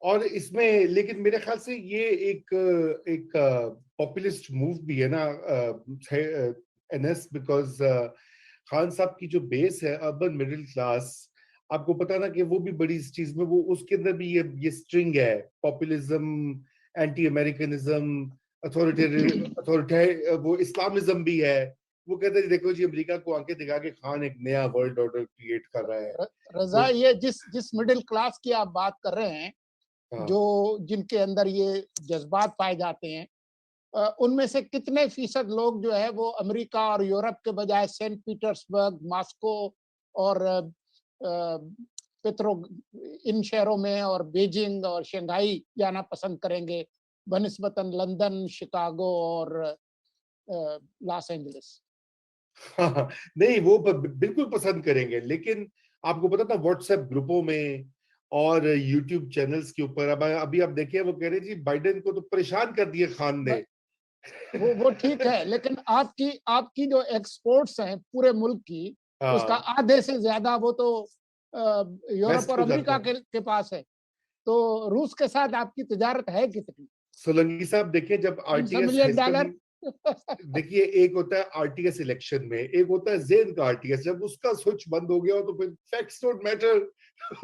और इसमें लेकिन मेरे ख्याल से ये एक एक पॉपुलिस्ट मूव भी है ना एनएस, बिकॉज खान साहब की जो बेस है अर्बन मिडिल क्लास, आपको पता ना कि वो भी बड़ी इस चीज में, वो उसके अंदर भी ये स्ट्रिंग है, पॉपुलिज्म, एंटी अमेरिकनिज्म, अथॉरिटेरियन, वो इस्लामिज्म भी है। वो कहते हैं देखो जी अमेरिका को आंखें दिखा के खान एक नया वर्ल्ड ऑर्डर क्रिएट कर रहा है। रजा, ये जिस मिडिल क्लास की आप बात कर रहे हैं, जो जिनके अंदर ये जज्बात पाए जाते हैं, उनमें से कितने फीसद लोग जो है वो अमेरिका और यूरोप के बजाय सेंट पीटर्सबर्ग, मॉस्को और पेट्रो इन शहरों में और बीजिंग और शंघाई जाना पसंद करेंगे बनिस्बतन लंदन, शिकागो और लॉस एंजलिस? हाँ, नहीं वो बिल्कुल पसंद करेंगे, लेकिन आपको पता था व्हाट्सएप ग्रुपों में और यूट्यूब चैनल्स के ऊपर अब अभी आप देखिए वो कह रहे जी बाइडेन को तो परेशान कर दिया खान ने। वो ठीक है, लेकिन आपकी जो एक्सपोर्ट्स हैं पूरे मुल्क की, उसका आधे से ज्यादा वो तो यूरोप और अमेरिका के पास है। तो रूस के साथ आपकी तिजारत है कितनी? सोलंकी साहब देखिए, जब $500 देखिए एक होता है आरटीएस इलेक्शन में, एक होता है जेन का आरटीएस, जब उसका स्विच बंद हो गया हो तो फिर फैक्ट्स डोंट मैटर।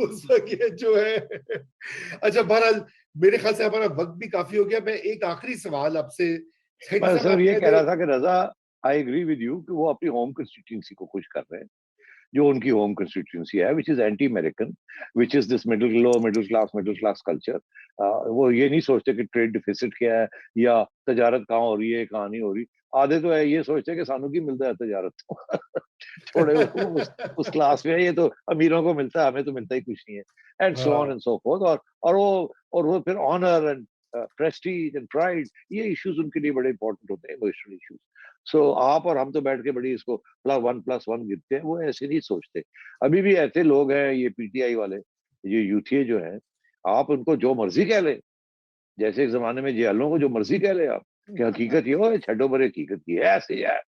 उस वक्त ये जो है अच्छा, बहरहाल मेरे ख्याल से हमारा वक्त भी काफी हो गया। मैं एक आखिरी सवाल आपसे, सर ये कह रहा था कि रजा, आई एग्री विद यू कि वो अपनी होम कंस्टिट्यूंसी को खुश कर रहे हैं, जो उनकी होम कंस्टिट्यूंसी है, which is anti American, which is this middle class culture. वो ये नहीं सोचते कि ट्रेड डिफिसिट क्या है या तजारत कहाँ हो रही है कहाँ नहीं हो रही। आधे तो है ये सोचते कि सानू की मिलता है तजारत थोड़े उस क्लास में है, ये तो अमीरों को मिलता है, हमें तो मिलता ही कुछ नहीं है, and so on and so forth. और वो फिर honour and prestige and pride, ये इश्यूज उनके लिए बड़े इंपॉर्टेंट होते हैं, इमोशनल इश्यूज। सो आप और हम तो बैठ के बड़ी इसको +1+1 गिनते हैं, वो ऐसे नहीं सोचते। अभी भी ऐसे लोग हैं, ये पीटीआई वाले, ये यूथिए जो है, आप उनको जो मर्जी कह ले, जैसे एक जमाने में जेलों को जो मर्जी कह ले आप, कि हकीकत ये हो छड्डो बड़े हकीकत की है, ऐसे है,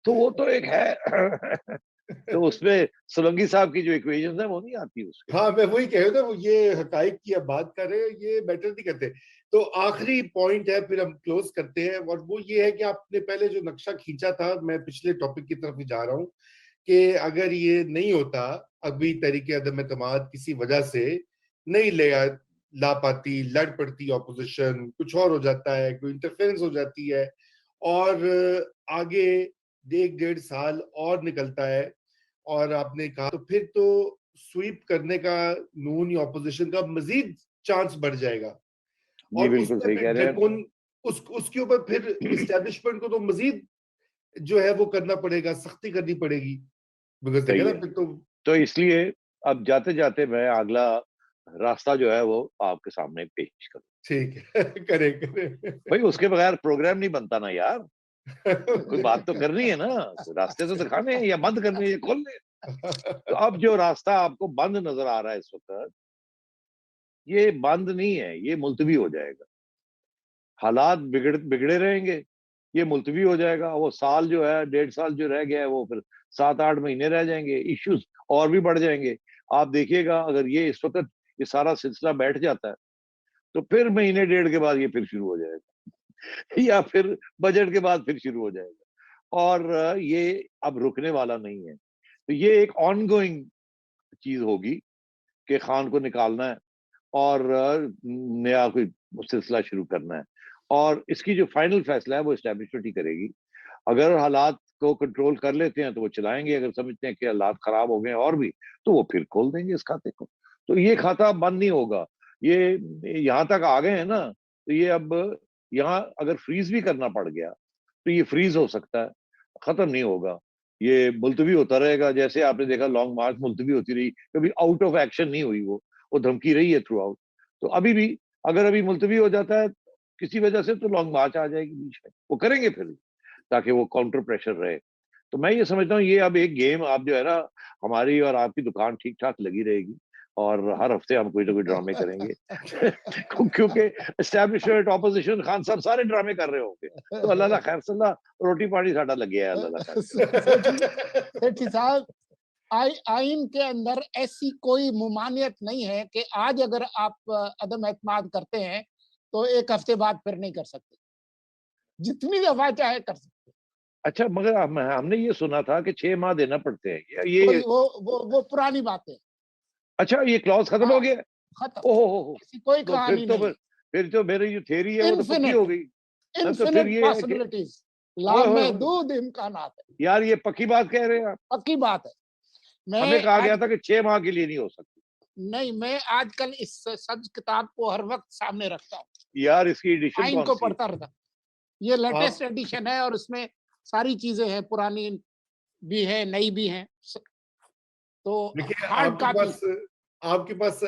तो वो तो एक है तो उसमें सोलंकी साहब की जो इक्वेशन है वो नहीं आती उसके। हाँ, मैं वही कह रहा था, वो ये हकाइक की अब बात कर रहे हैं, ये मैटर नहीं करते। तो आखिरी पॉइंट है, फिर हम क्लोज करते हैं, और वो ये है कि आपने पहले जो नक्शा खींचा था, मैं पिछले टॉपिक की तरफ ही जा रहा हूँ, कि अगर ये नहीं होता, अभी तरीके अदम एतमाद किसी वजह से नहीं ला पाती, लड़ पड़ती ऑपोजिशन, कुछ और हो जाता है, कोई इंटरफेरेंस हो जाती है, और आगे 1-1.5 साल और निकलता है, और आपने कहा तो फिर तो स्वीप करने का नून या ऑपोजिशन का मजीद चांस बढ़ जाएगा, जी और बिल्कुल सही कह रहे हैं। उसके ऊपर फिर इस्टेब्लिशमेंट को तो मजीद जो है वो करना पड़ेगा, सख्ती करनी पड़ेगी, बिकॉज सही है। फिर तो इसलिए अब जाते जाते मैं अगला रास्ता जो है वो आपके सामने पेश करूं। ठीक है करे भाई उसके बगैर प्रोग्राम नहीं बनता ना यार, कोई बात तो करनी है ना, रास्ते तो दिखाने हैं, या बंद करने या खोलने। तो अब जो रास्ता आपको बंद नजर आ रहा है इस वक्त, ये बंद नहीं है, ये मुलतवी हो जाएगा। हालात बिगड़े रहेंगे, ये मुलतवी हो जाएगा। वो साल जो है, 1.5 साल जो रह गया है, वो फिर 7-8 महीने रह जाएंगे, इश्यूज और भी बढ़ जाएंगे। आप देखिएगा अगर ये इस वक्त ये सारा सिलसिला बैठ जाता है, तो फिर महीने 1.5 के बाद ये फिर शुरू हो जाएगा या फिर बजट के बाद फिर शुरू हो जाएगा, और ये अब रुकने वाला नहीं है। तो ये एक ऑनगोइंग चीज होगी कि खान को निकालना है और नया कोई सिलसिला शुरू करना है, और इसकी जो फाइनल फैसला है वो एस्टेब्लिशमेंट ही करेगी। अगर हालात को कंट्रोल कर लेते हैं तो वो चलाएंगे, अगर समझते हैं कि हालात खराब हो गए और भी, तो वो फिर खोल देंगे इस खाते को। तो ये खाता बंद नहीं होगा। ये यहाँ तक आ गए हैं ना, तो ये अब यहाँ अगर फ्रीज भी करना पड़ गया तो ये फ्रीज हो सकता है, खत्म नहीं होगा। ये मुलतवी होता रहेगा, जैसे आपने देखा लॉन्ग मार्च मुलतवी होती रही, कभी आउट ऑफ एक्शन नहीं हुई, वो धमकी रही है थ्रू आउट। तो अभी भी अगर अभी मुलतवी हो जाता है किसी वजह से, तो लॉन्ग मार्च आ जाएगी बीच में, वो करेंगे फिर, ताकि वो काउंटर प्रेशर रहे। तो मैं ये समझता हूँ ये अब एक गेम आप जो है ना, हमारी और आपकी दुकान ठीक ठाक लगी रहेगी, और हर हफ्ते हम कोई ना कोई ड्रामे करेंगे क्योंकि एस्टैब्लिशमेंट, ऑपोजिशन, खान साहब सारे ड्रामे कर रहे होंगे, तो अल्लाह ला खैर सल्ला, रोटी पानी साडा लगे है, अल्लाह ला खैर। सेठी साहब, आइन के अंदर ऐसी कोई मुमानियत नहीं है कि आज अगर आप अदम एतमाद करते हैं तो एक हफ्ते बाद फिर नहीं कर सकते, जितनी दफा चाहे कर सकते। अच्छा, मगर हमने ये सुना था कि 6 माह देना पड़ते हैं ये। वो पुरानी बात है। अच्छा, ये क्लॉज खत्म हो गया? खत्म, ओहो, ऐसी कोई तो कहानी नहीं। फिर तो मेरी जो थ्योरी है वो तो पक्की हो गई। तो फिर इन्फिनिट ये है कि पॉसिबिलिटीज, लामहदूद इम्कानात है। यार ये पक्की बात कह रहे हैं आप? पक्की बात है। हमें कहा गया आज था कि 6 माह के लिए नहीं हो सकती। नहीं, मैं आजकल इस सब्ज किताब को हर वक्त सामने रखता हूँ, यार इसकी एडिशन आइन कौन को सी है? पढ़ता रहता। ये लेटेस्ट एडिशन है और उसमें सारी चीजें हैं, पुरानी भी है, नई भी हैं। तो देखिए, हार्ड कॉपी आपके पास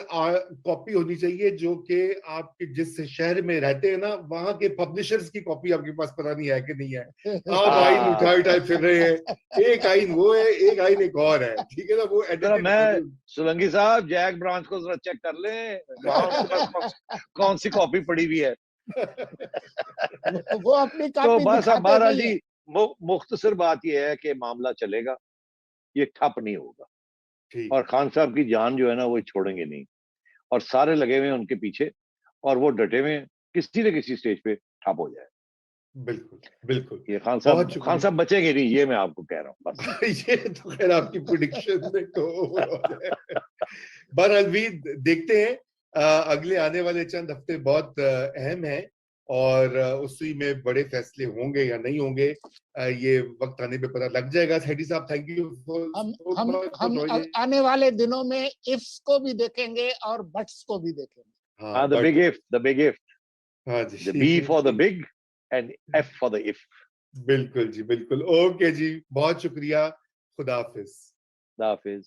कॉपी होनी चाहिए जो कि आपके जिस शहर में रहते हैं ना, वहां के पब्लिशर्स की कॉपी आपके पास पता नहीं है कि नहीं है। आप आइन उठाए फिर रहे हैं, एक आइन वो है, एक आइन एक और है, ठीक है ना, वो एडिटेड। मैं सोलंकी साहब जैक ब्रांच को जरा चेक कर लें, वहां उनके पास कौन सी कॉपी पड़ी हुई है। वो अपनी तो कॉपी बस अब दिखाते महाराज नहीं है। जी, मुख्तसर बात यह है कि मामला चलेगा, ये ठप नहीं होगा, और खान साहब की जान जो है ना वो छोड़ेंगे नहीं, और सारे लगे हुए हैं उनके पीछे, और वो डटे हुए हैं किसी न किसी स्टेज पे ठप हो जाए। बिल्कुल बिल्कुल। ये खान साहब बचेंगे नहीं, ये मैं आपको कह रहा हूँ बस। ये तो खैर आपकी प्रेडिक्शन में तो बहरहाल भी देखते हैं, अगले आने वाले चंद हफ्ते बहुत अहम हैं, और उसी में बड़े फैसले होंगे या नहीं होंगे, ये वक्त आने पे पता लग जाएगा। हेडी साहब, थैंक यू हम आने वाले दिनों में इफ्स को भी देखेंगे और बट्स को भी देखेंगे। हाँ, द बिग इफ, हाँ जी, the B for the big and F for the if. बिल्कुल जी, बिल्कुल। ओके जी, बहुत शुक्रिया, खुदा हाफिज। खुदा हाफिज।